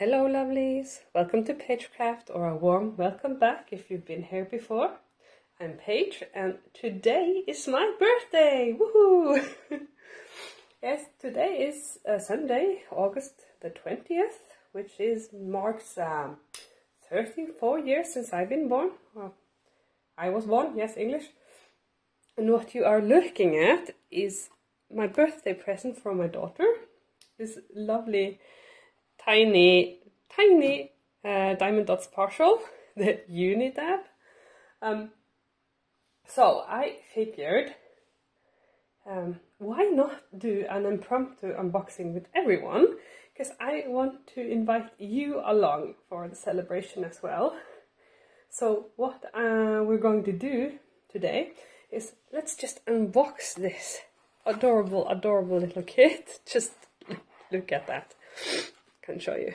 Hello lovelies, welcome to Pagecraft, or a warm welcome back if you've been here before. I'm Paige and today is my birthday! Woohoo! Yes, today is Sunday, August the 20th, which marks 34 years since I've been born. Well, I was born, yes, English. And what you are looking at is my birthday present from my daughter. This lovely tiny Diamond Dotz partial, the Uni Dab. So I figured, why not do an impromptu unboxing with everyone? Because I want to invite you along for the celebration as well. So what we're going to do today is let's just unbox this adorable little kit. Just look at that. I can show you.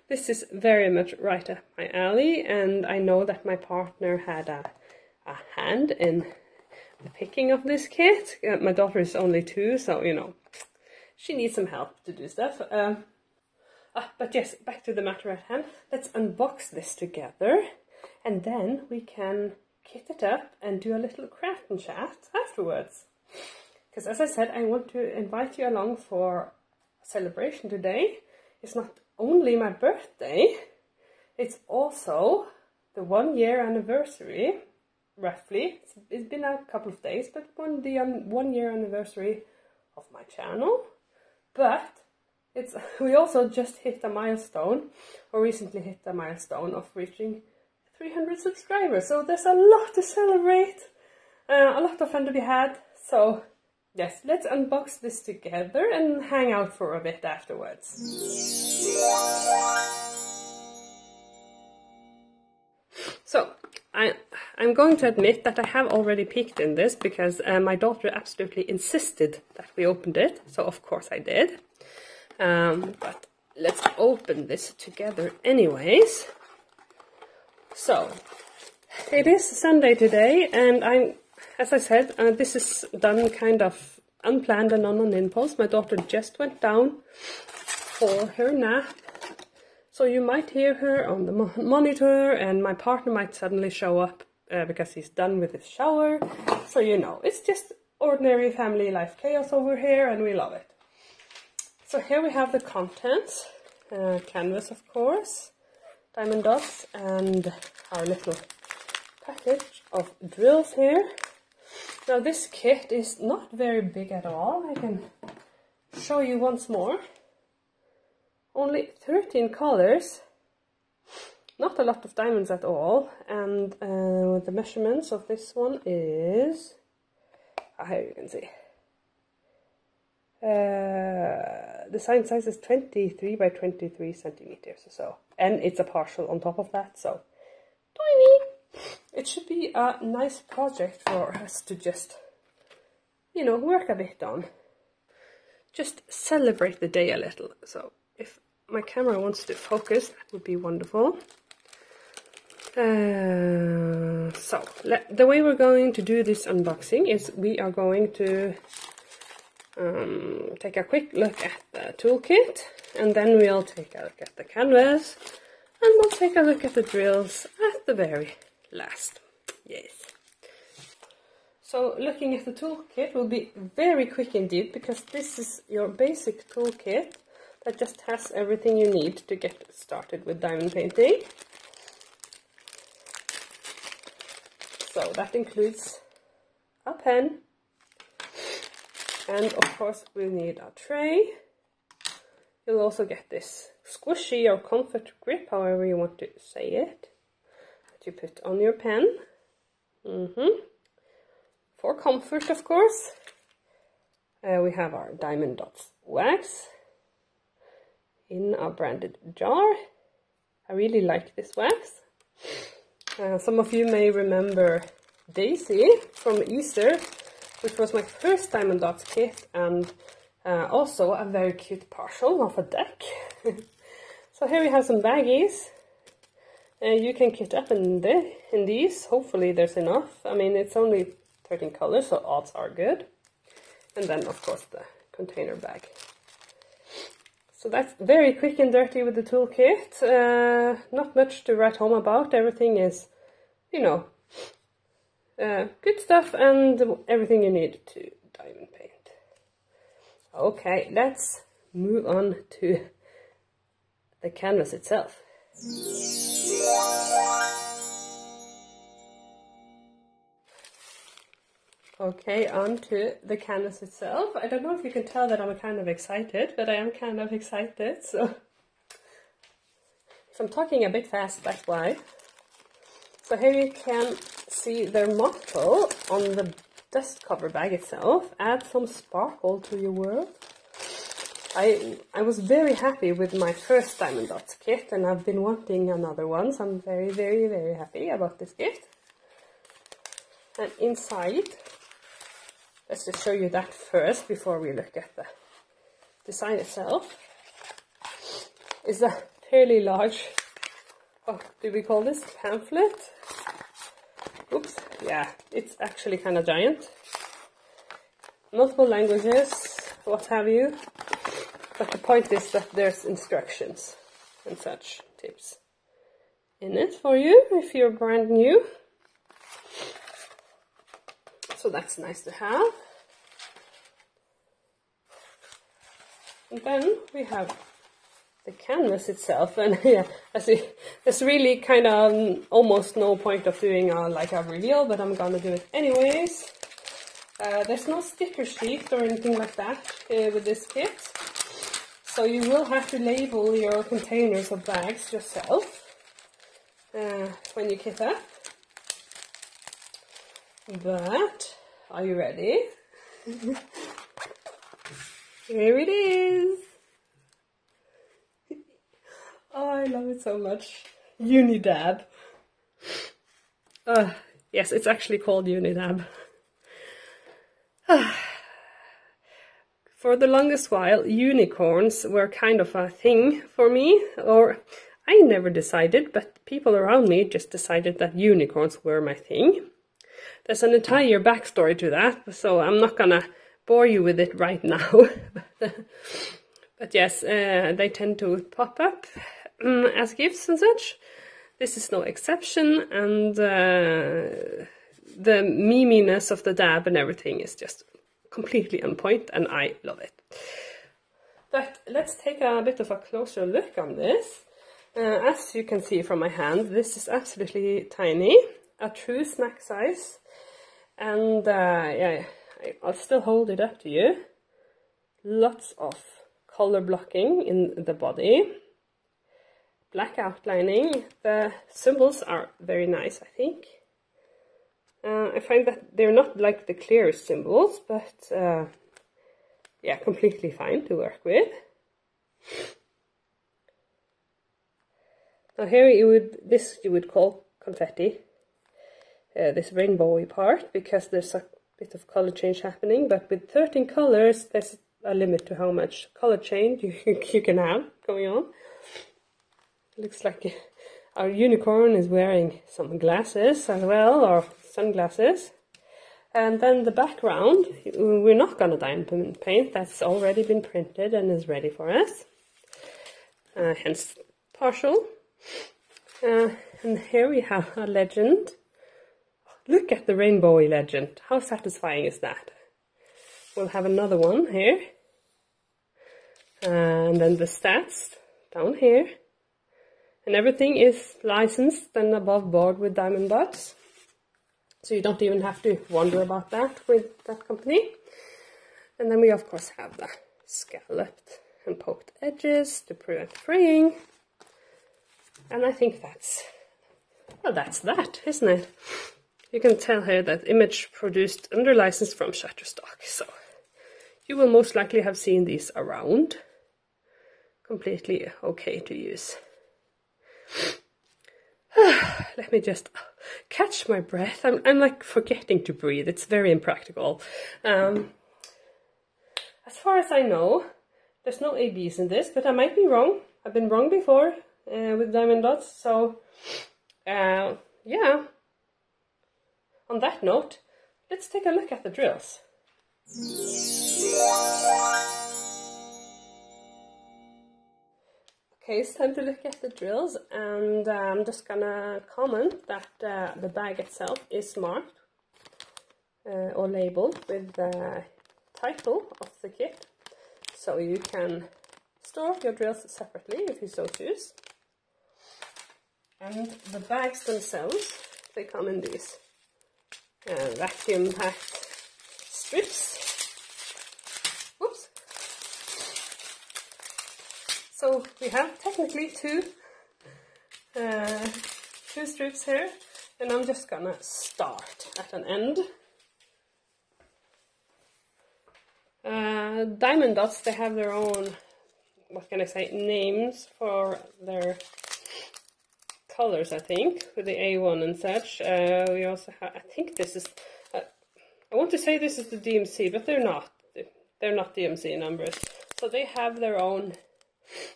This is very much right up my alley, and I know that my partner had a hand in the picking of this kit. My daughter is only 2, so you know, she needs some help to do stuff. But yes, back to the matter at hand. Let's unbox this together, and then we can kit it up and do a little craft and chat afterwards. Because as I said, I want to invite you along for a celebration today. It's not only my birthday, it's also the 1-year anniversary, roughly. It's been a couple of days, but the 1-year anniversary of my channel. But we also just hit a milestone, or recently hit a milestone of reaching 300 subscribers. So there's a lot to celebrate, a lot of fun to be had. So yes, let's unbox this together and hang out for a bit afterwards. So, I'm going to admit that I have already peeked in this because my daughter absolutely insisted that we opened it, so of course I did. But let's open this together anyways. So, it is Sunday today, and as I said, this is done kind of unplanned and on an impulse. My daughter just went down for her nap, so you might hear her on the monitor, and my partner might suddenly show up because he's done with his shower. So you know, it's just ordinary family life chaos over here, and we love it. So here we have the contents, canvas of course, Diamond Dotz, and our little package of drills here. Now this kit is not very big at all. I can show you once more. Only 13 colors, not a lot of diamonds at all, and the measurements of this one is, here you can see, the sign size is 23 by 23 centimeters or so, and it's a partial on top of that, so tiny. It should be a nice project for us to just, you know, work a bit on. Just celebrate the day a little. So if my camera wants to focus, that would be wonderful. So the way we're going to do this unboxing is we are going to take a quick look at the toolkit, and then we'll take a look at the canvas, and we'll take a look at the drills at the very last. Yes. So looking at the toolkit will be very quick indeed, because this is your basic toolkit that just has everything you need to get started with diamond painting. So that includes a pen, and of course we need a tray. You'll also get this squishy or comfort grip, however you want to say it, that you put on your pen. For comfort, of course. We have our Diamond Dotz wax in a branded jar. I really like this wax. Some of you may remember Daisy from Easter, which was my first Diamond Dotz kit, and also a very cute partial of a deck. So here we have some baggies. You can kit up in these. Hopefully there's enough. I mean, it's only 13 colors, so odds are good. And then of course the container bag. So that's very quick and dirty with the toolkit. Not much to write home about. Everything is, you know, good stuff and everything you need to diamond paint. Okay, let's move on to the canvas itself. Okay, on to the canvas itself. I don't know if you can tell that I'm kind of excited, but I am kind of excited, so if I'm talking a bit fast, that's why. So here you can see their motto on the dust cover bag itself: add some sparkle to your world. I was very happy with my first Diamond Dotz kit, and I've been wanting another one, so I'm very, very, very happy about this gift. And inside, let's just show you that first before we look at the design itself, is a fairly large, what do we call this, pamphlet? Oops, yeah, it's actually kind of giant. Multiple languages, what have you. But the point is that there's instructions and such tips in it for you if you're brand new. So that's nice to have. And then we have the canvas itself, and yeah, there's really kind of almost no point of doing like a reveal, but I'm gonna do it anyways. There's no sticker sheet or anything like that with this kit, so you will have to label your containers of bags yourself when you kit up. But are you ready? Here it is. Oh, I love it so much. Uni Dab. Yes, it's actually called Uni Dab. For the longest while, unicorns were kind of a thing for me, or I never decided, but people around me just decided that unicorns were my thing. There's an entire backstory to that, so I'm not gonna bore you with it right now. But yes, they tend to pop up as gifts and such. This is no exception, and the meminess of the dab and everything is just completely on point, and I love it. But let's take a bit of a closer look on this. As you can see from my hand, this is absolutely tiny, a true snack size. And yeah, I'll still hold it up to you. Lots of color blocking in the body. Black outlining. The symbols are very nice, I think. I find that they're not like the clearest symbols, but yeah, completely fine to work with. Now here you would call confetti. This rainbowy part, because there's a bit of color change happening, but with 13 colors there's a limit to how much color change you can have going on. Looks like our unicorn is wearing some glasses as well, or sunglasses. And then the background, we're not gonna diamond paint, that's already been printed and is ready for us, hence partial. And here we have a legend. Look at the rainbowy legend. How satisfying is that? We'll have another one here. And then the stats down here. And everything is licensed and above board with Diamond Dotz. So you don't even have to wonder about that with that company. And then we of course have the scalloped and poked edges to prevent fraying. And I think that's, well, that's that, isn't it? You can tell here that image produced under license from Shutterstock, so you will most likely have seen these around. Completely okay to use. Let me just catch my breath. I'm like forgetting to breathe. It's very impractical. As far as I know, there's no ABs in this, but I might be wrong. I've been wrong before with Diamond Dotz, so yeah. On that note, let's take a look at the drills. Okay, it's time to look at the drills, and I'm just gonna comment that the bag itself is marked or labeled with the title of the kit, so you can store your drills separately if you so choose. And the bags themselves, they come in these vacuum packed strips. Whoops! So we have technically two strips here, and I'm just gonna start at an end. Diamond Dotz, they have their own, what can I say, names for their colors, I think, with the A1 and such. We also have, I think this is, I want to say this is the DMC, but they're not. They're not DMC numbers. So they have their own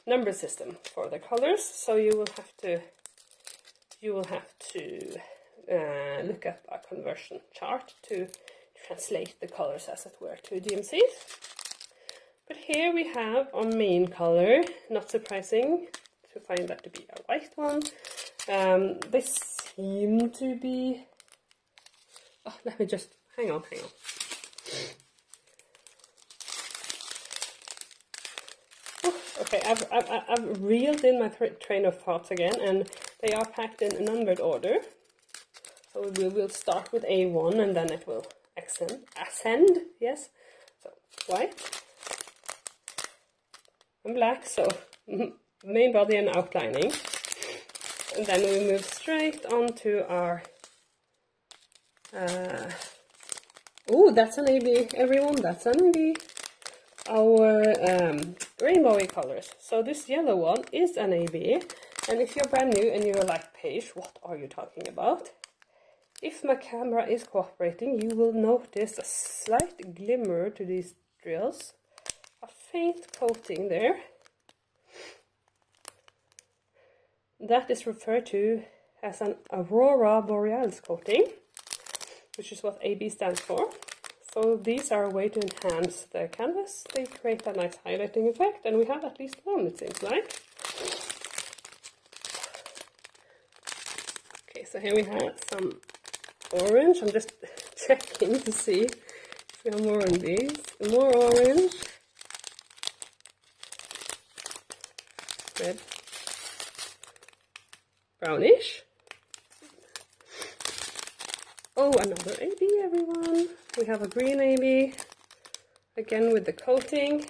number system for the colors. So you will have to look up a conversion chart to translate the colors, as it were, to DMCs. But here we have our main color. Not surprising to find that to be a white one. They seem to be... Oh, let me just... hang on. Oh, okay, I've reeled in my train of thoughts again, and they are packed in numbered order. So we will start with A1, and then it will ascend, yes. So white and black, so main body and outlining. And then we move straight on to our... oh, that's an AB, everyone, that's an AB. Our rainbowy colors. So this yellow one is an AB. And if you're brand new and you're like, Paige, what are you talking about? If my camera is cooperating, you will notice a slight glimmer to these drills. A faint coating there. That is referred to as an Aurora Borealis coating, which is what AB stands for. So these are a way to enhance the canvas. They create a nice highlighting effect, and we have at least one, it seems like. Okay, so here we have some orange. I'm just checking to see if we have more on these. More orange. Red. Brownish. Oh, another AB, everyone. We have a green AB, again with the coating.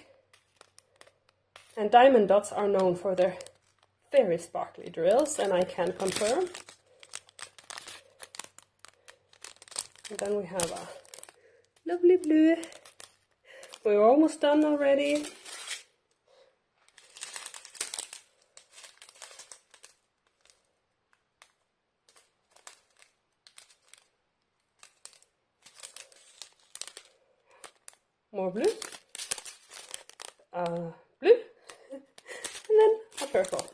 And Diamond Dotz are known for their very sparkly drills, and I can confirm. And then we have a lovely blue. We're almost done already. More blue, blue, and then a purple.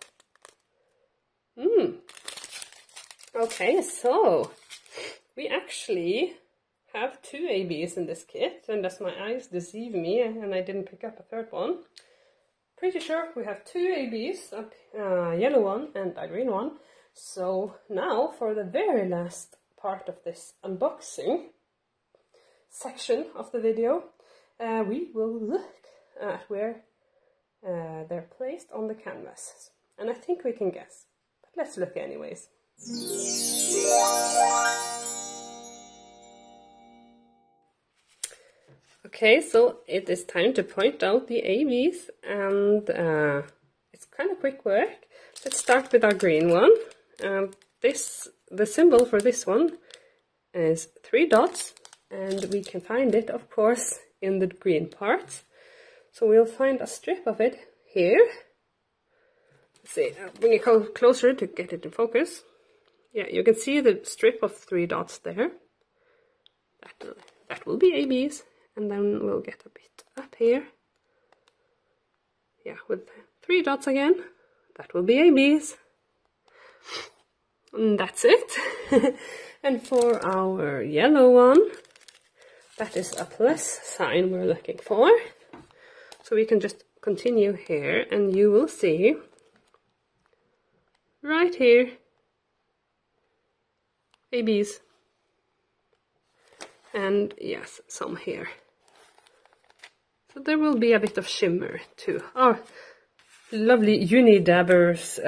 Okay, so we actually have two ABs in this kit, unless my eyes deceive me and I didn't pick up a third one. Pretty sure we have two ABs, a yellow one and a green one. So now for the very last part of this unboxing section of the video, we will look at where they're placed on the canvas. And I think we can guess, but let's look anyways. Okay, so it is time to point out the ABs, and it's kind of quick work. Let's start with our green one. The symbol for this one is 3 dots, and we can find it, of course, in the green part. So we'll find a strip of it here. Let's see, I'll bring it closer to get it in focus. Yeah, you can see the strip of 3 dots there. That will be ABs, and then we'll get a bit up here. Yeah, with 3 dots again, that will be ABs. And that's it. And for our yellow one, that is a plus sign we're looking for. So we can just continue here, and you will see right here, babies, and yes, some here. So there will be a bit of shimmer too. Our lovely Uni Dabber's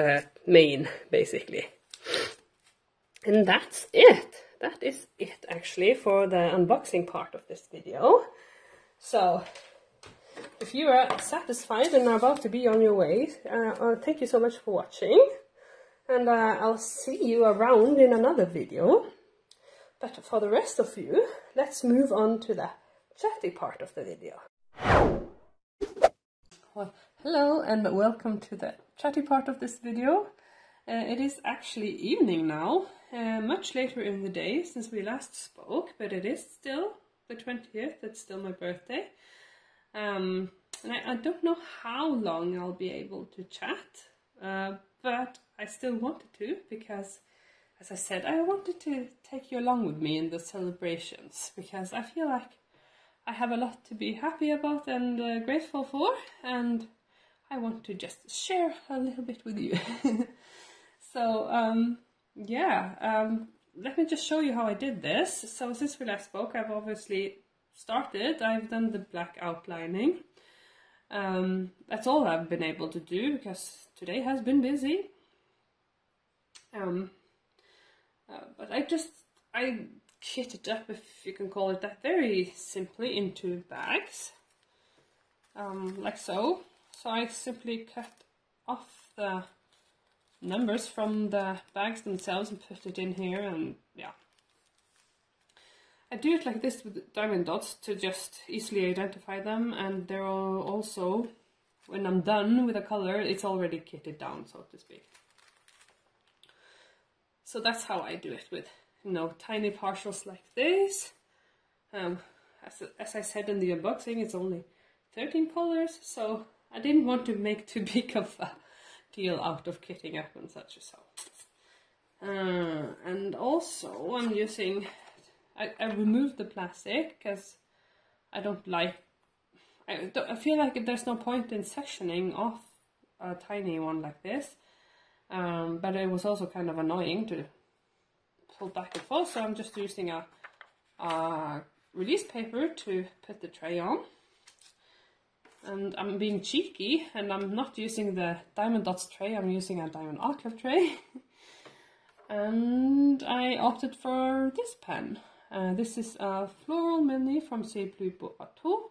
mane, basically. And that's it. That is it actually for the unboxing part of this video. So if you are satisfied and are about to be on your way, thank you so much for watching. And I'll see you around in another video. But for the rest of you, let's move on to the chatty part of the video. Well, hello and welcome to the chatty part of this video. It is actually evening now, much later in the day since we last spoke, but it is still the 20th, it's still my birthday. And I don't know how long I'll be able to chat, but I still wanted to because, as I said, I wanted to take you along with me in the celebrations because I feel like I have a lot to be happy about and grateful for, and I want to just share a little bit with you. So, let me just show you how I did this. So since we last spoke, I've obviously started. I've done the black outlining. That's all I've been able to do because today has been busy. But I kitted up, if you can call it that, very simply into bags, like so. So I simply cut off the numbers from the bags themselves and put it in here, and yeah. I do it like this with Diamond Dotz to just easily identify them, and they're also, when I'm done with a color, it's already kitted down, so to speak. So that's how I do it with, you know, tiny partials like this. As I said in the unboxing, it's only 13 colors, so I didn't want to make too big of a deal out of kitting up and such as so. And also I'm using, I removed the plastic because I don't like, I feel like there's no point in sectioning off a tiny one like this. But it was also kind of annoying to pull back and forth, so I'm just using a release paper to put the tray on. And I'm being cheeky, and I'm not using the Diamond Dotz tray, I'm using a Diamond Club tray. And I opted for this pen. This is a floral mini from C'est Plus Beau Bateau.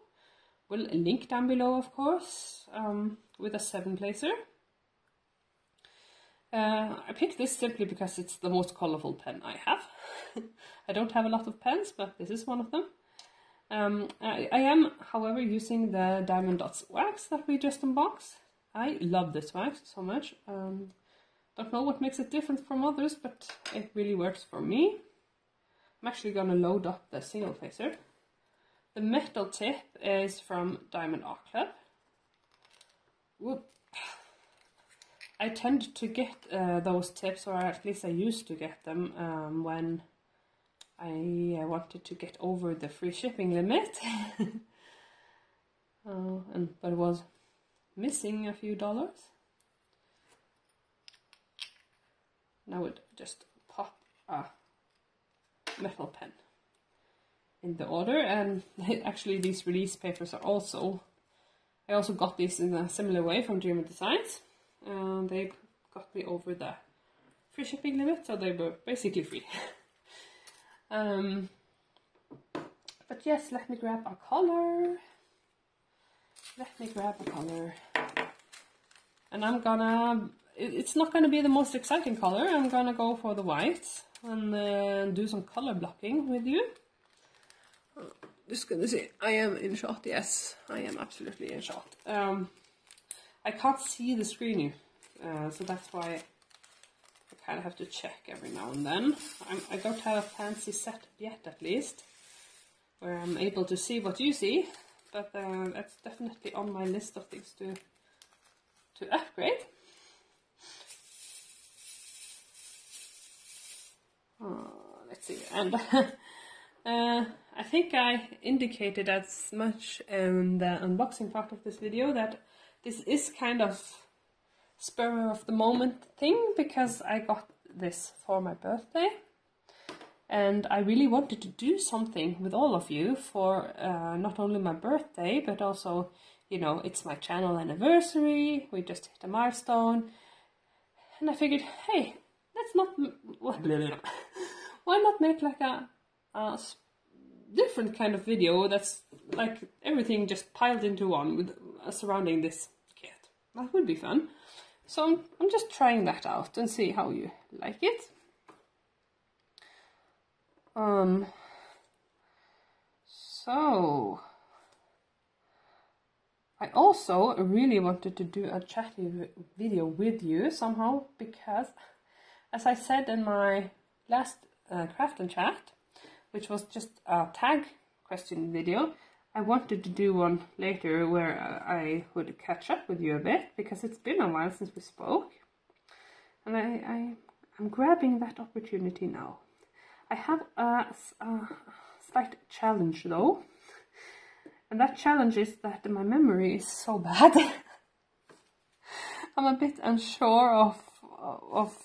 We'll link down below, of course, with a 7-placer. I picked this simply because it's the most colorful pen I have. I don't have a lot of pens, but this is one of them. I am, however, using the Diamond Dotz wax that we just unboxed. I love this wax so much. Don't know what makes it different from others, but it really works for me. I'm actually going to load up the single placer. The metal tip is from Diamond Club. Whoop. I tend to get those tips, or at least I used to get them when I wanted to get over the free shipping limit. But it was missing a few dollars. Now it just pop a metal pen in the order, and actually these release papers are also, I also got these in a similar way from Diamond Dotz. They got me over the free shipping limit, so they were basically free. But yes, let me grab a color. And I'm gonna, it's not gonna be the most exciting color. I'm gonna go for the white and do some color blocking with you. Just gonna see, I am in shot. Yes, I am absolutely in shot. I can't see the screen, so that's why I kind of have to check every now and then. I don't have a fancy setup yet, at least, where I'm able to see what you see, but that's definitely on my list of things to upgrade. Let's see, and I think I indicated as much in the unboxing part of this video that this is kind of spur of the moment thing, because I got this for my birthday. And I really wanted to do something with all of you for not only my birthday, but also, you know, it's my channel anniversary. We just hit a milestone. And I figured, hey, let's not... Why not make like a different kind of video that's like everything just piled into one with surrounding this kit. That would be fun. So I'm just trying that out and see how you like it. So I also really wanted to do a chatty video with you somehow, because as I said in my last craft and chat, which was just a tag question video, I wanted to do one later where I would catch up with you a bit, because it's been a while since we spoke, and I'm grabbing that opportunity now. I have a slight challenge though, and that challenge is that my memory is so bad. I'm a bit unsure of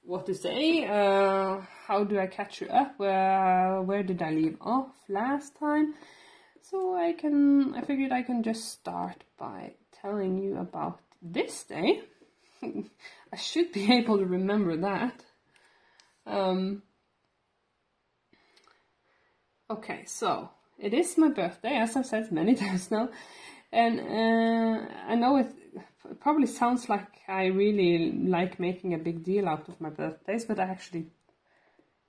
what to say. How do I catch you up? Where did I leave off last time? So I figured I can just start by telling you about this day. I should be able to remember that. Okay, so it is my birthday, as I've said many times now, and I know it probably sounds like I really like making a big deal out of my birthdays, but I actually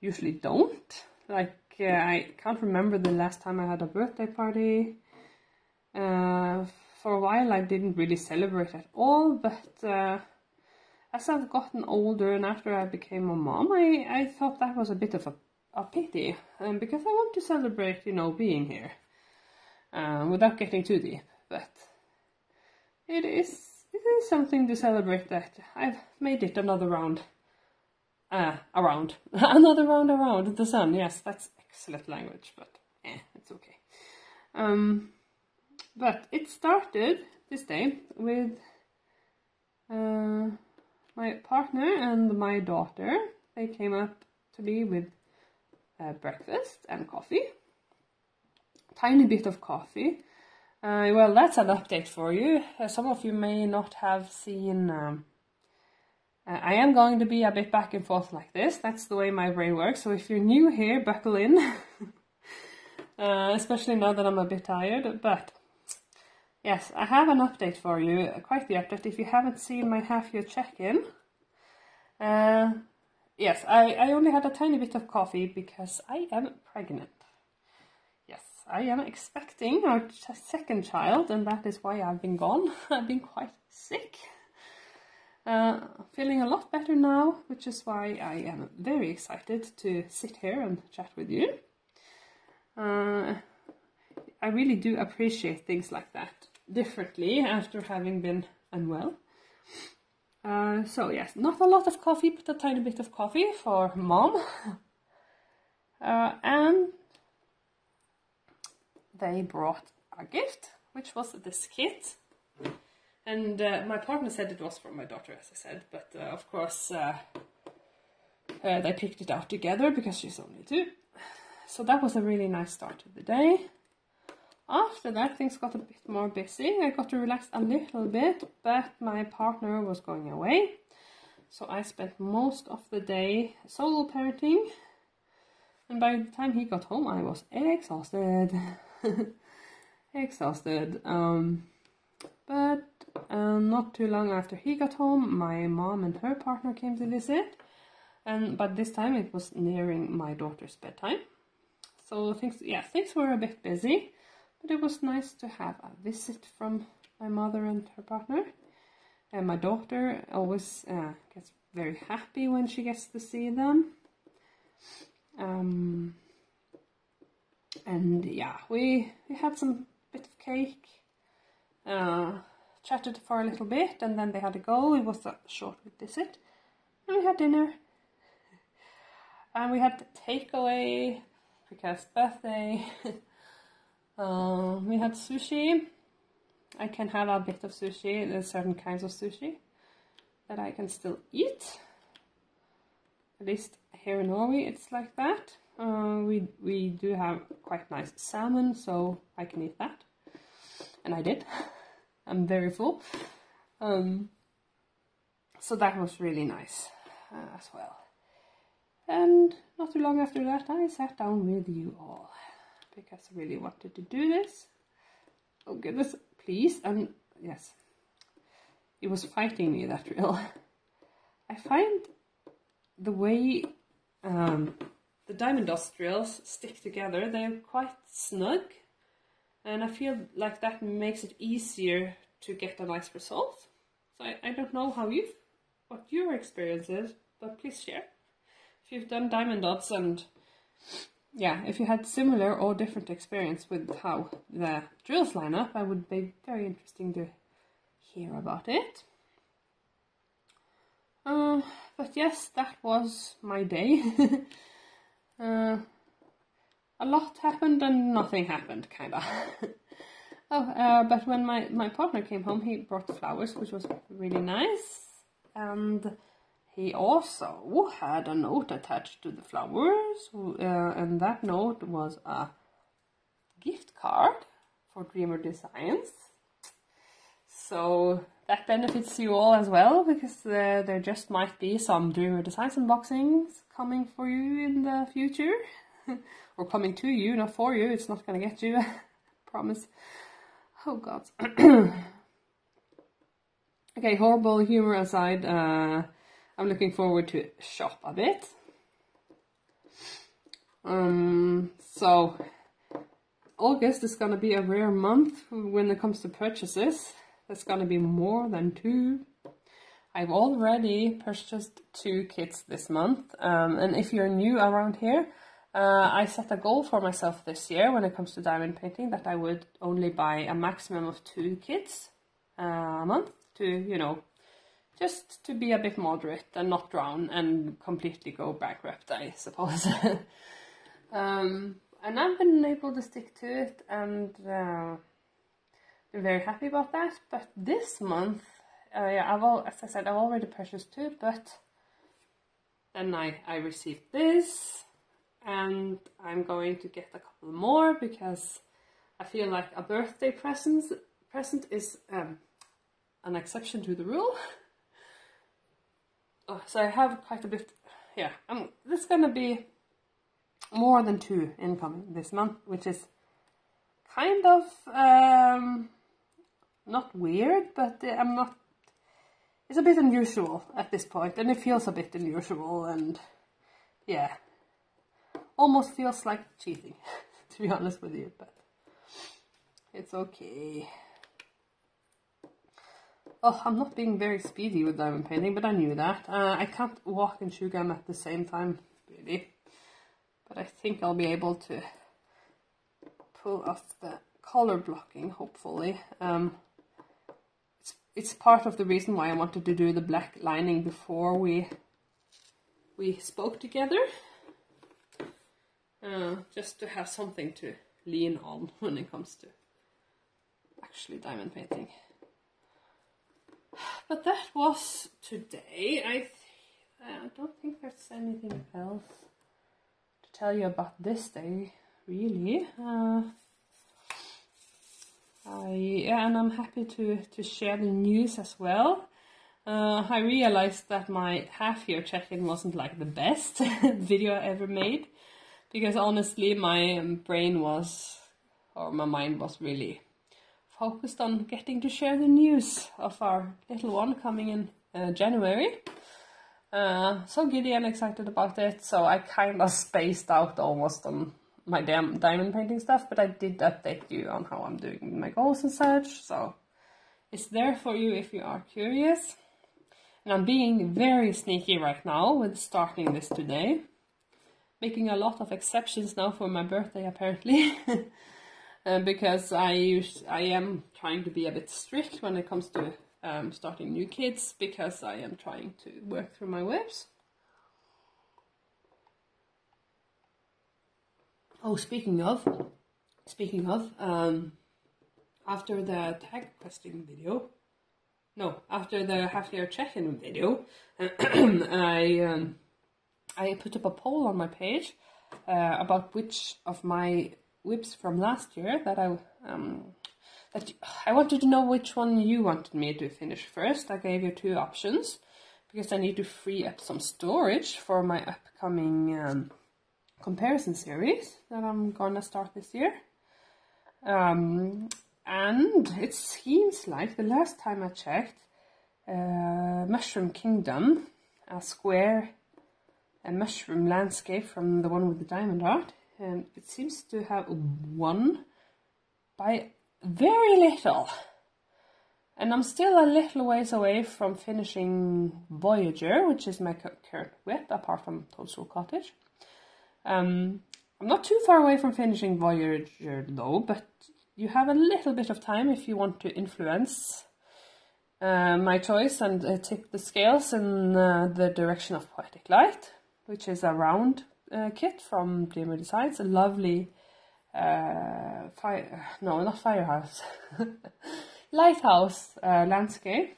usually don't. Like, I can't remember the last time I had a birthday party. For a while I didn't really celebrate at all, but as I've gotten older and after I became a mom, I thought that was a bit of a pity, because I want to celebrate, you know, being here, without getting too deep. But it is something to celebrate that I've made it another round, another round around the sun. Yes, that's excellent language, but it's okay. But it started this day with my partner and my daughter. They came up to me with breakfast and coffee. Tiny bit of coffee. Well, that's an update for you. Some of you may not have seen... I am going to be a bit back and forth like this. That's the way my brain works. So if you're new here, buckle in. Especially now that I'm a bit tired. But yes, I have an update for you. Quite the update. If you haven't seen my half-year check-in. Yes, I only had a tiny bit of coffee because I am pregnant. Yes, I am expecting our second child, and that is why I've been gone. I've been quite sick. Feeling a lot better now, which is why I am very excited to sit here and chat with you. I really do appreciate things like that differently after having been unwell. So yes, not a lot of coffee, but a tiny bit of coffee for mom. And they brought a gift, which was this kit. And my partner said it was from my daughter, as I said, but of course they picked it out together because she's only 2. So that was a really nice start to the day. After that, things got a bit more busy. I got to relax a little bit, but my partner was going away. So I spent most of the day solo parenting. And by the time he got home, I was exhausted. Exhausted. But not too long after he got home, my mom and her partner came to visit. But this time it was nearing my daughter's bedtime. So things were a bit busy. But it was nice to have a visit from my mother and her partner. And my daughter always gets very happy when she gets to see them. And yeah, we had some bit of cake, chatted for a little bit, and then they had to go. It was a short visit. And we had dinner. And we had takeaway because birthday. We had sushi, I can have a bit of sushi. There's certain kinds of sushi that I can still eat. At least here in Norway it's like that. We do have quite nice salmon, so I can eat that. And I did. I'm very full. So that was really nice as well. And not too long after that I sat down with you all because I really wanted to do this. Oh goodness, please. And yes, it was fighting me, that drill. I find the way the Diamond Dotz drills stick together, they're quite snug, and I feel like that makes it easier to get a nice result. So I don't know what your experience is, but please share if you've done Diamond Dotz, and yeah, if you had similar or different experience with how the drills line up. I would be very interesting to hear about it. But yes, that was my day. A lot happened and nothing happened, kinda. But when my partner came home, he brought the flowers, which was really nice. And he also had a note attached to the flowers, and that note was a gift card for Dreamer Designs. So that benefits you all as well, because there just might be some Dreamer Designs unboxings coming for you in the future. Or coming to you, not for you. It's not gonna get you, I promise. Oh god. Okay, horrible humor aside, I'm looking forward to shop a bit. So August is gonna be a rare month when it comes to purchases. There's gonna be more than 2. I've already purchased 2 kits this month, and if you're new around here, I set a goal for myself this year when it comes to diamond painting, that I would only buy a maximum of 2 kits a month to, you know, just to be a bit moderate and not drown and completely go bankrupt, I suppose. And I've been able to stick to it, and I'm very happy about that. But this month, yeah, as I said, I've already purchased 2, but then I received this. And I'm going to get a couple more because I feel like a birthday present is an exception to the rule. So I have quite a bit. Yeah, there's gonna be more than 2 incoming this month, which is kind of not weird, but I'm not. It's a bit unusual at this point, and it feels a bit unusual, and yeah. Almost feels like cheating, to be honest with you, but it's okay. Oh, I'm not being very speedy with diamond painting, but I knew that. I can't walk and chew gum at the same time, really. But I think I'll be able to pull off the color blocking, hopefully. It's part of the reason why I wanted to do the black lining before we spoke together. Just to have something to lean on when it comes to actually diamond painting. But that was today. I don't think there's anything else to tell you about this day, really. And I'm happy to share the news as well. I realized that my half-year check-in wasn't like the best video I ever made. Because honestly, my brain was, or my mind was really focused on getting to share the news of our little one coming in January. So giddy and excited about it, so I kind of spaced out almost on my diamond painting stuff, but I did update you on how I'm doing with my goals and such, so it's there for you if you are curious. And I'm being very sneaky right now with starting this today. Making a lot of exceptions now for my birthday, apparently, because I am trying to be a bit strict when it comes to starting new kits, because I am trying to work through my webs. Oh, speaking of, after the tag questing video, no, after the half-year check-in video, I put up a poll on my page about which of my whips from last year that I wanted to know which one you wanted me to finish first. I gave you 2 options because I need to free up some storage for my upcoming comparison series that I'm gonna start this year. And it seems like the last time I checked, Mushroom Kingdom, a mushroom landscape from the one with the diamond art, and it seems to have won by very little. And I'm still a little ways away from finishing Voyager, which is my current whip, apart from Toadstool Cottage. I'm not too far away from finishing Voyager though, but you have a little bit of time if you want to influence my choice and tip the scales in the direction of Poetic Light, which is a round kit from Diamond Dotz, a lovely firehouse, lighthouse landscape.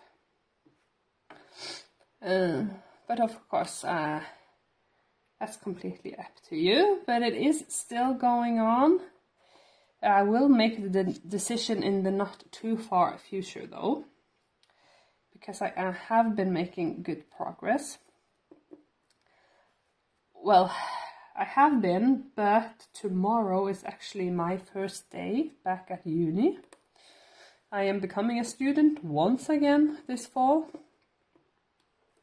But of course, that's completely up to you, but it is still going on. I will make the decision in the not too far future though, because I have been making good progress. Well, I have been, but tomorrow is actually my first day back at uni. I am becoming a student once again this fall,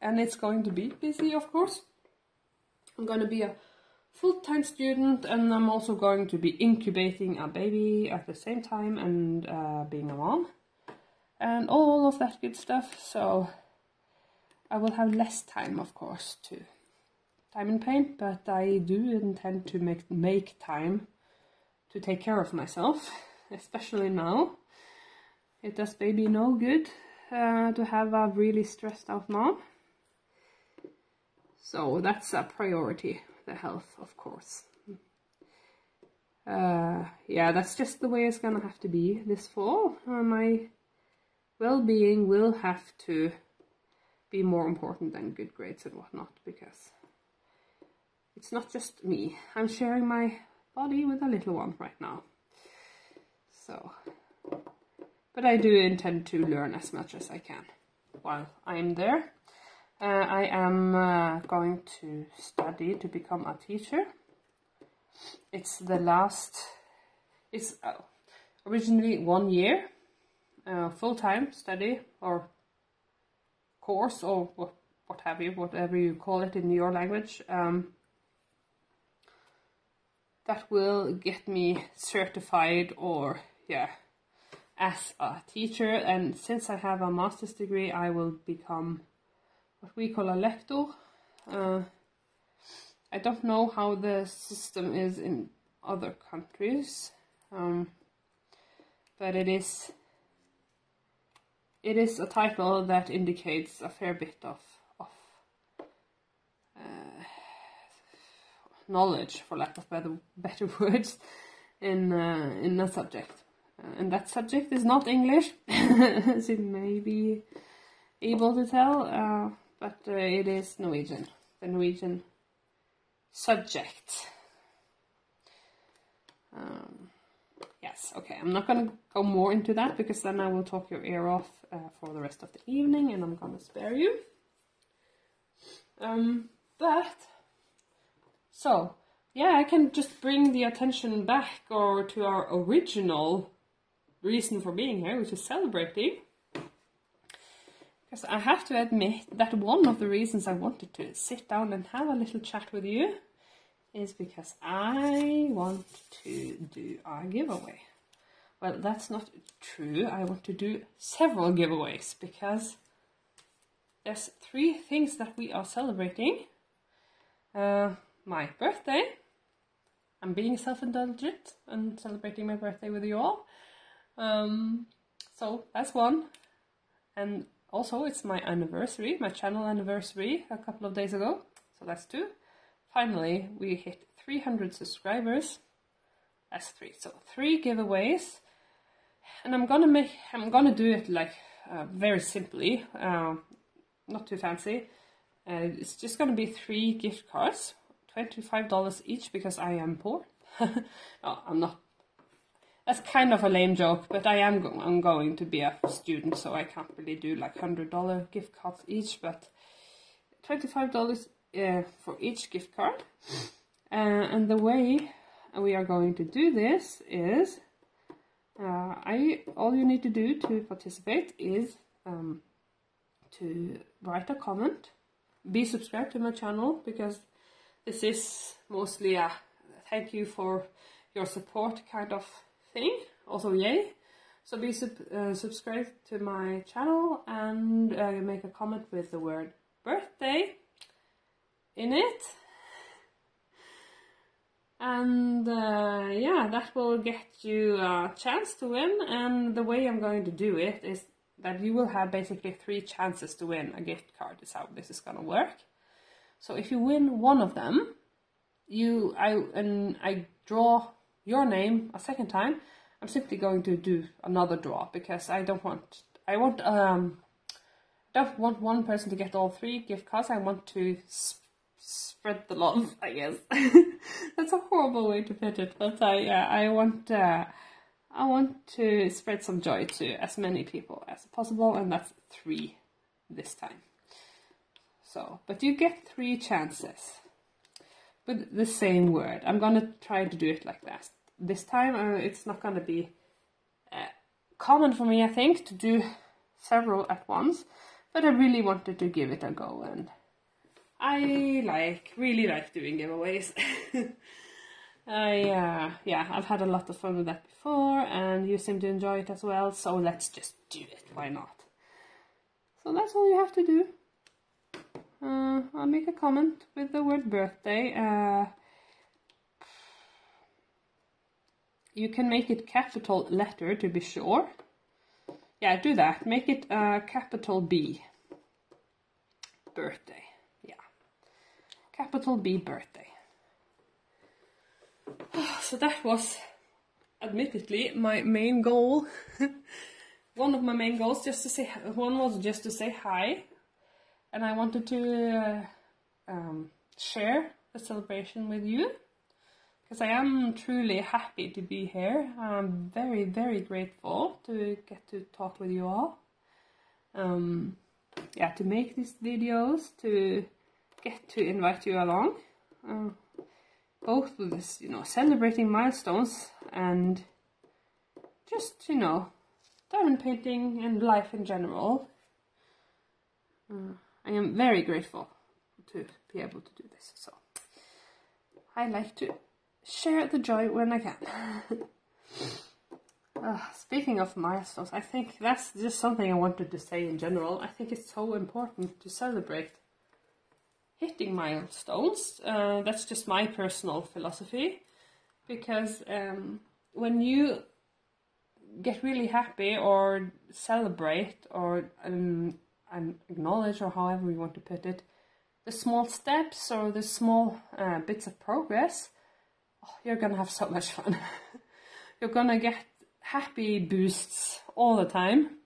and it's going to be busy, of course. I'm going to be a full-time student, and I'm also going to be incubating a baby at the same time and being a mom and all of that good stuff, so I will have less time, of course, to diamond paint, but I do intend to make time to take care of myself, especially now. It does baby no good to have a really stressed out mom, so that's a priority. The health, of course. Yeah, that's just the way it's gonna have to be this fall. My well-being will have to be more important than good grades and whatnot, because it's not just me. I'm sharing my body with a little one right now. So, but I do intend to learn as much as I can while I'm there. I am going to study to become a teacher. It's originally 1 year, full-time study or course, or what have you, whatever you call it in your language. That will get me certified, or yeah, as a teacher. And since I have a master's degree, I will become what we call a lector. I don't know how the system is in other countries, but it is a title that indicates a fair bit of knowledge, for lack of better words, in a subject. And that subject is not English, as you may be able to tell. But it is Norwegian, the Norwegian subject. Yes, okay, I'm not going to go more into that, because then I will talk your ear off for the rest of the evening, and I'm going to spare you. So, yeah, I can just bring the attention back to our original reason for being here, which is celebrating. Because I have to admit that one of the reasons I wanted to sit down and have a little chat with you is because I want to do a giveaway. Well, that's not true. I want to do several giveaways, because there's 3 things that we are celebrating. My birthday. I'm being self-indulgent and celebrating my birthday with you all. So that's one. And also, it's my anniversary, my channel anniversary, a couple of days ago. So that's 2. Finally, we hit 300 subscribers. That's 3. So 3 giveaways And I'm gonna do it like very simply, not too fancy. It's just gonna be 3 gift cards, $25 each, because I am poor. No, I'm not. That's kind of a lame joke, but I'm going to be a student, so I can't really do like $100 gift cards each, but $25 for each gift card. And the way we are going to do this is, all you need to do to participate is to write a comment, be subscribed to my channel, because this is mostly a thank you for your support kind of thing. Also, yay! So be subscribed to my channel and make a comment with the word birthday in it. And yeah, that will get you a chance to win. And the way I'm going to do it is that you will have basically 3 chances to win a gift card. Is how this is gonna work. So if you win one of them, I draw your name a second time. I'm simply going to do another draw, because I don't want one person to get all 3 gift cards. I want to spread the love, I guess. That's a horrible way to put it, but I want to spread some joy to as many people as possible, and that's 3 this time. So, but you get 3 chances with the same word. I'm gonna try to do it like that. This time it's not gonna be common for me, I think, to do several at once, but I really wanted to give it a go, and I really like doing giveaways. Yeah, I've had a lot of fun with that before, and you seem to enjoy it as well, so let's just do it, why not? So that's all you have to do. I'll make a comment with the word birthday. You can make it capital letter to be sure. Yeah, do that. Make it capital B. Birthday. Yeah. Capital B, birthday. So that was admittedly my main goal. One of my main goals, one was just to say hi. And I wanted to share the celebration with you, because I am truly happy to be here. I'm very, very grateful to get to talk with you all. Yeah, to make these videos, to get to invite you along. Both with this, celebrating milestones and just, diamond painting and life in general. I am very grateful to be able to do this, so I like to share the joy when I can. Speaking of milestones, I think that's just something I wanted to say in general. I think it's so important to celebrate hitting milestones. That's just my personal philosophy, because when you get really happy or celebrate or and acknowledge, or however you want to put it, the small steps or the small bits of progress, you're gonna have so much fun. You're gonna get happy boosts all the time,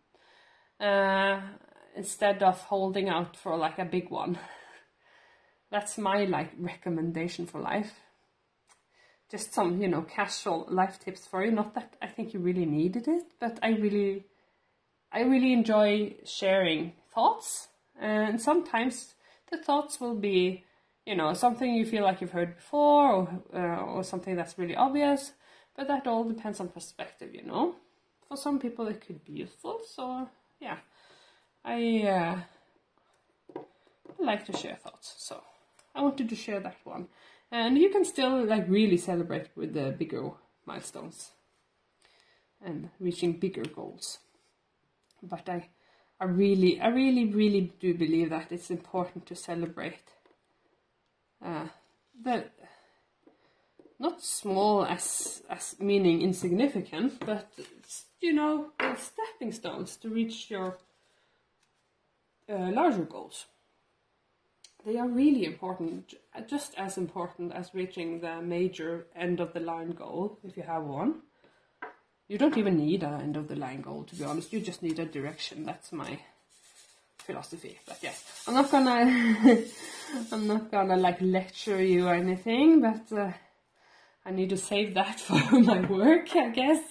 instead of holding out for like a big one. That's my recommendation for life. Just some casual life tips for you. Not that I think you really needed it, but I really enjoy sharing thoughts, and sometimes the thoughts will be, something you feel like you've heard before, or something that's really obvious, but that all depends on perspective, For some people it could be useful, so yeah, I like to share thoughts, so I wanted to share that one. And you can still really celebrate with the bigger milestones and reaching bigger goals. But I really do believe that it's important to celebrate the not small as meaning insignificant, but the stepping stones to reach your larger goals. They are really important, just as important as reaching the major end of the line goal, if you have one. You don't even need an end of the line goal, to be honest. You just need a direction. That's my philosophy. But yeah, I'm not gonna like lecture you or anything, but I need to save that for my work, I guess.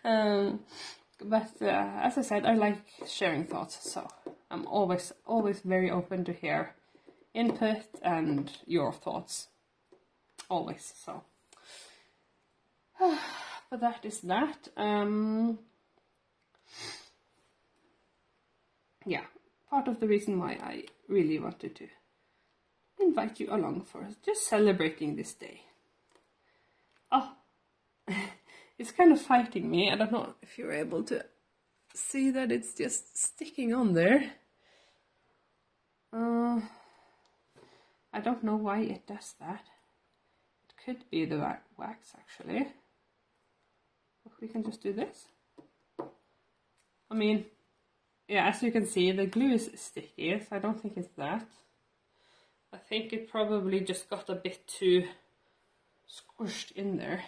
But as I said, I like sharing thoughts, so I'm always very open to hear input and your thoughts. Always, so. But that is that. Yeah, part of the reason why I really wanted to invite you along for just celebrating this day. Oh, it's kind of fighting me. I don't know if you're able to see that it's just sticking on there. I don't know why it does that. It could be the wax actually. We can just do this. I mean, yeah, as you can see, the glue is sticky, so I don't think it's that. I think it probably just got a bit too squished in there.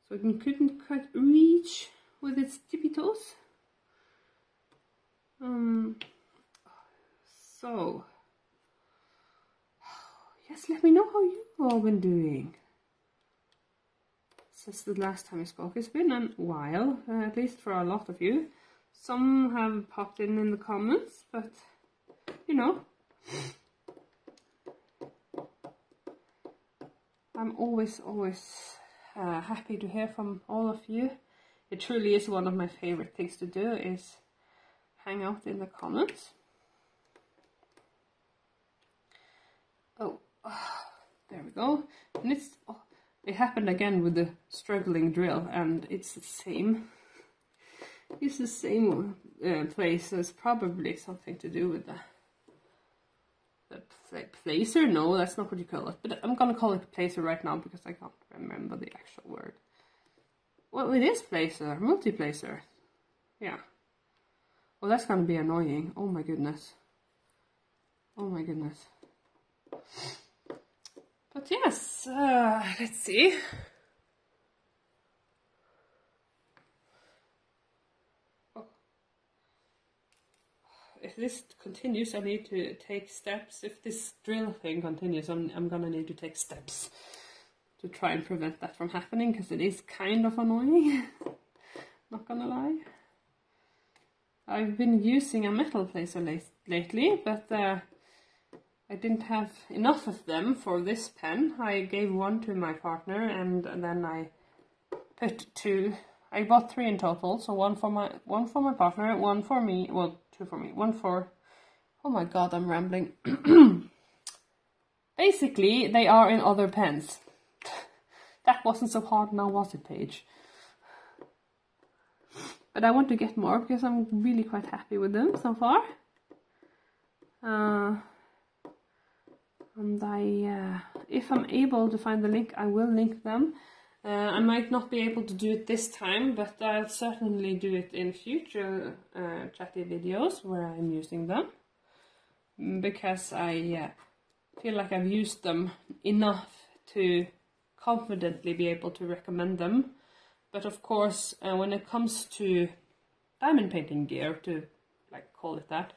So it couldn't quite reach with its tippy toes. So, yes, let me know how you've all been doing. Since the last time we spoke, it's been a while, at least for a lot of you. Some have popped in the comments, but you know, I'm always happy to hear from all of you. It truly is one of my favorite things to do, is hang out in the comments. Oh, there we go. And it happened again with the struggling drill, and it's the same. It's the same place, so it's probably something to do with the placer. No, that's not what you call it, but I'm gonna call it placer right now because I can't remember the actual word. Well, it is placer, multi-placer. Yeah. Well, that's gonna be annoying. Oh my goodness. Oh my goodness. But yes, let's see. Oh. If this continues, I need to take steps. If this drill thing continues, I'm gonna need to take steps to try and prevent that from happening, because it is kind of annoying. Not gonna lie. I've been using a metal placer lately, but I didn't have enough of them for this pen. I gave one to my partner, and then I put two. I bought 3 in total, so one for my partner, one for me, well, 2 for me, one for. Oh my god, I'm rambling. Basically, they are in other pens. That wasn't so hard now, was it, Paige? But I want to get more because I'm really quite happy with them so far. And if I'm able to find the link, I will link them. I might not be able to do it this time, but I'll certainly do it in future chatty videos where I'm using them. Because I feel like I've used them enough to confidently be able to recommend them. But of course, when it comes to diamond painting gear, to like call it that,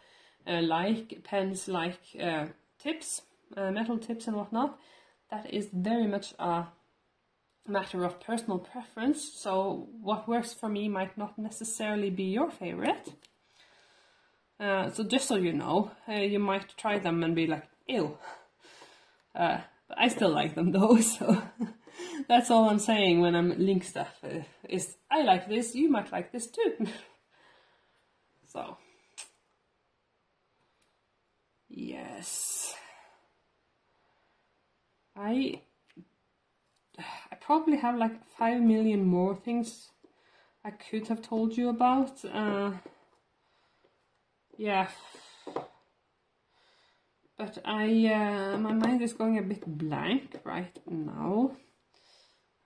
like pens, like tips, metal tips and whatnot, that is very much a matter of personal preference. So what works for me might not necessarily be your favorite. So just so you know, you might try them and be like, ew. But I still like them though, so that's all I'm saying when I'm link stuff, is I like this, you might like this too. So, yes. I probably have like 5 million more things I could have told you about. Yeah. But my mind is going a bit blank right now.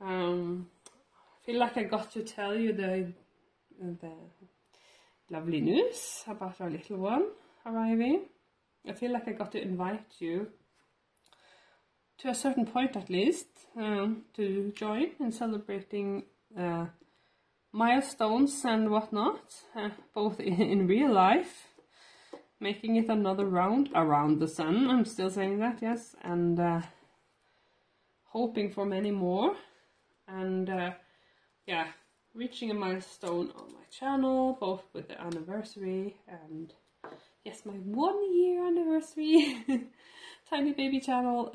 I feel like I got to tell you the lovely news about our little one arriving. I feel like I got to invite you, to a certain point at least, to join in celebrating milestones and whatnot, both in real life, making it another round around the sun. I'm still saying that, yes, and hoping for many more, and yeah, reaching a milestone on my channel, both with the anniversary and yes, my 1 year anniversary tiny baby channel,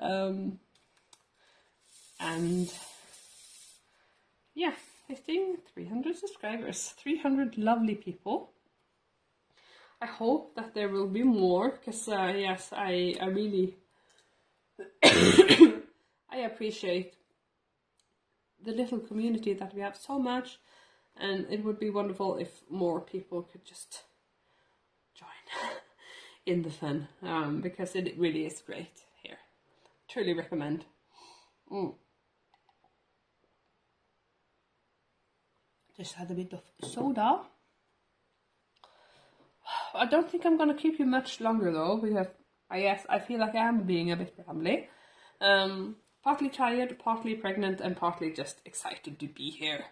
and yeah, hitting 300 subscribers, 300 lovely people. I hope that there will be more, because yes, I really I appreciate the little community that we have so much, and it would be wonderful if more people could just join in the fun, because it really is great here. Truly recommend. Just had a bit of soda. I don't think I'm gonna keep you much longer though, because I feel like I am being a bit rambly. Partly tired, partly pregnant, and partly just excited to be here.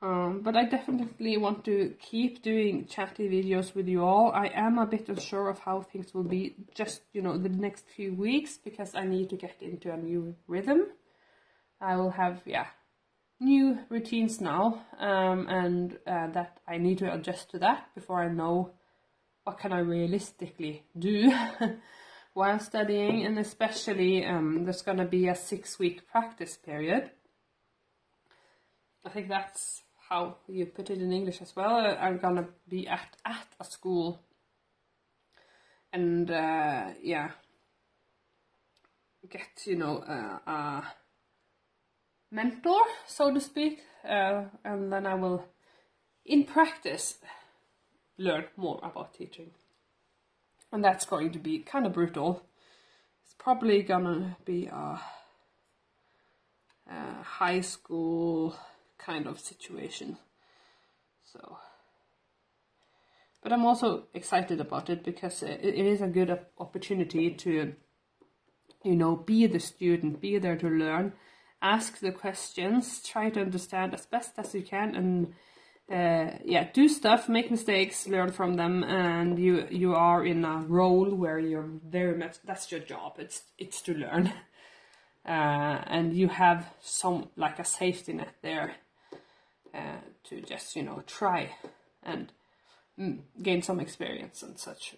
But I definitely want to keep doing chatty videos with you all. I am a bit unsure of how things will be just, you know, the next few weeks, because I need to get into a new rhythm. I will have, yeah, new routines now, and that I need to adjust to that before I know what can I realistically do while studying. And especially there's gonna be a 6-week practice period. I think that's how you put it in English as well. I'm gonna be at a school, and yeah, get, you know, a mentor, so to speak, and then I will, in practice, learn more about teaching. And that's going to be kind of brutal. It's probably gonna be a high school kind of situation. So, but I'm also excited about it, because it is a good opportunity to, you know, be the student, be there to learn, ask the questions, try to understand as best as you can, and yeah, do stuff, make mistakes, learn from them, and you are in a role where you're very much, that's your job, it's to learn, and you have some, like, a safety net there, to just, you know, try and gain some experience and such.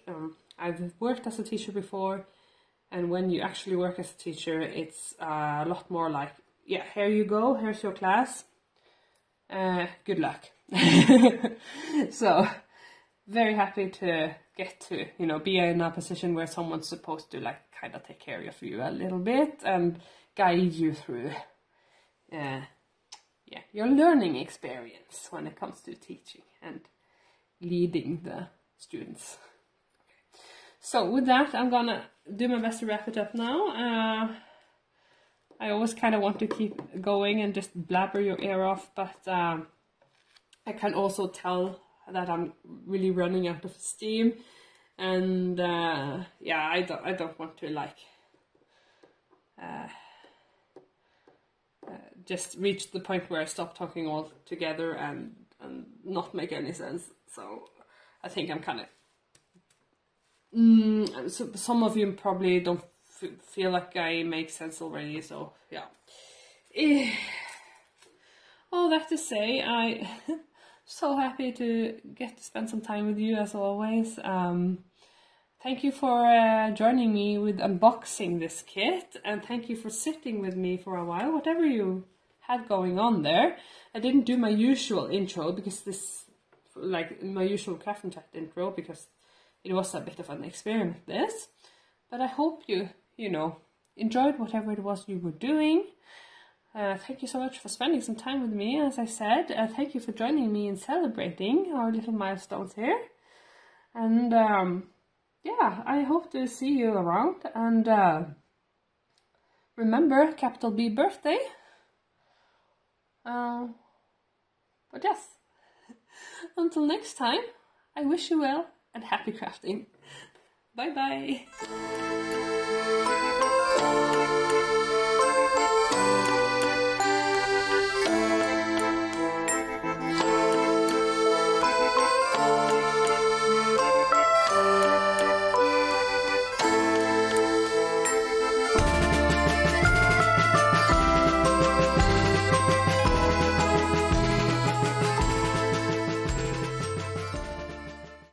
I've worked as a teacher before, and when you actually work as a teacher, it's a lot more like, yeah, here you go, here's your class, good luck. So very happy to get to, you know, be in a position where someone's supposed to, like, kind of take care of you a little bit and guide you through yeah, your learning experience when it comes to teaching and leading the students. Okay. So with that, I'm gonna do my best to wrap it up now. I always kind of want to keep going and just blabber your ear off, but I can also tell that I'm really running out of steam, and yeah, I don't want to, like, just reach the point where I stop talking altogether and not make any sense. So I think I'm kind of so some of you probably don't feel like I make sense already, so yeah. All that to say, I so happy to get to spend some time with you as always. Thank you for joining me with unboxing this kit, and thank you for sitting with me for a while, whatever you had going on there. I didn't do my usual intro, because this, like, my usual craft and chat intro, because it was a bit of an experiment, this. But I hope you know, enjoyed whatever it was you were doing. Thank you so much for spending some time with me, as I said. Thank you for joining me in celebrating our little milestones here. And yeah, I hope to see you around. And remember, capital B birthday. But yes, until next time, I wish you well and happy crafting. Bye bye.